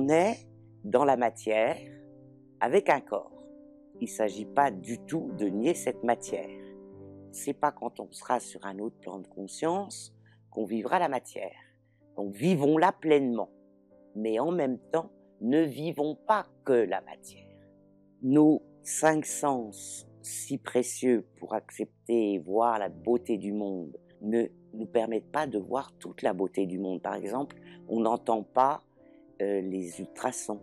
On est dans la matière avec un corps. Il ne s'agit pas du tout de nier cette matière. C'est pas quand on sera sur un autre plan de conscience qu'on vivra la matière. Donc vivons-la pleinement. Mais en même temps, ne vivons pas que la matière. Nos 5 sens, si précieux pour accepter et voir la beauté du monde, ne nous permettent pas de voir toute la beauté du monde. Par exemple, on n'entend pas les ultrasons,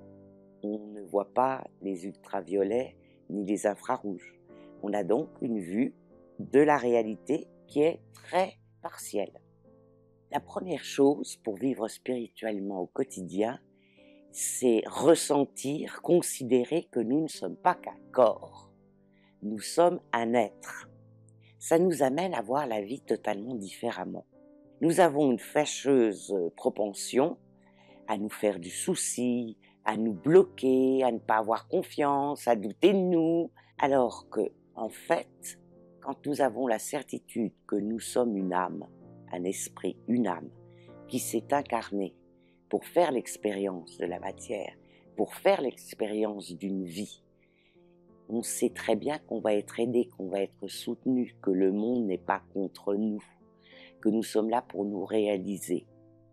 on ne voit pas les ultraviolets ni les infrarouges. On a donc une vue de la réalité qui est très partielle. La première chose pour vivre spirituellement au quotidien, c'est ressentir, considérer que nous ne sommes pas qu'un corps. Nous sommes un être. Ça nous amène à voir la vie totalement différemment. Nous avons une fâcheuse propension à nous faire du souci, à nous bloquer, à ne pas avoir confiance, à douter de nous. Alors que, en fait, quand nous avons la certitude que nous sommes une âme, un esprit, une âme, qui s'est incarnée pour faire l'expérience de la matière, pour faire l'expérience d'une vie, on sait très bien qu'on va être aidé, qu'on va être soutenu, que le monde n'est pas contre nous, que nous sommes là pour nous réaliser.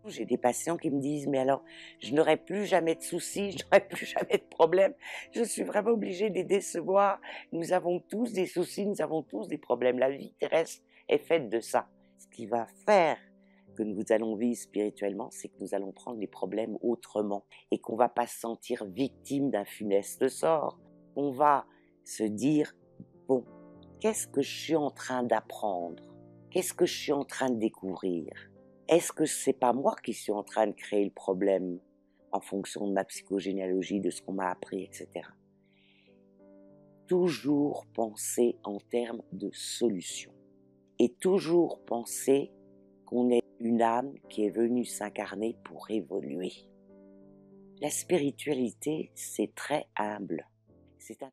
J'ai des patients qui me disent « mais alors, je n'aurai plus jamais de soucis, je n'aurai plus jamais de problèmes, je suis vraiment obligée de les décevoir, nous avons tous des soucis, nous avons tous des problèmes, la vie terrestre est faite de ça. » Ce qui va faire que nous allons vivre spirituellement, c'est que nous allons prendre les problèmes autrement et qu'on ne va pas se sentir victime d'un funeste sort. On va se dire « bon, qu'est-ce que je suis en train d'apprendre? Qu'est-ce que je suis en train de découvrir? Est-ce que c'est pas moi qui suis en train de créer le problème en fonction de ma psychogénéalogie, de ce qu'on m'a appris, etc. » Toujours penser en termes de solution et toujours penser qu'on est une âme qui est venue s'incarner pour évoluer. La spiritualité, c'est très humble. C'est un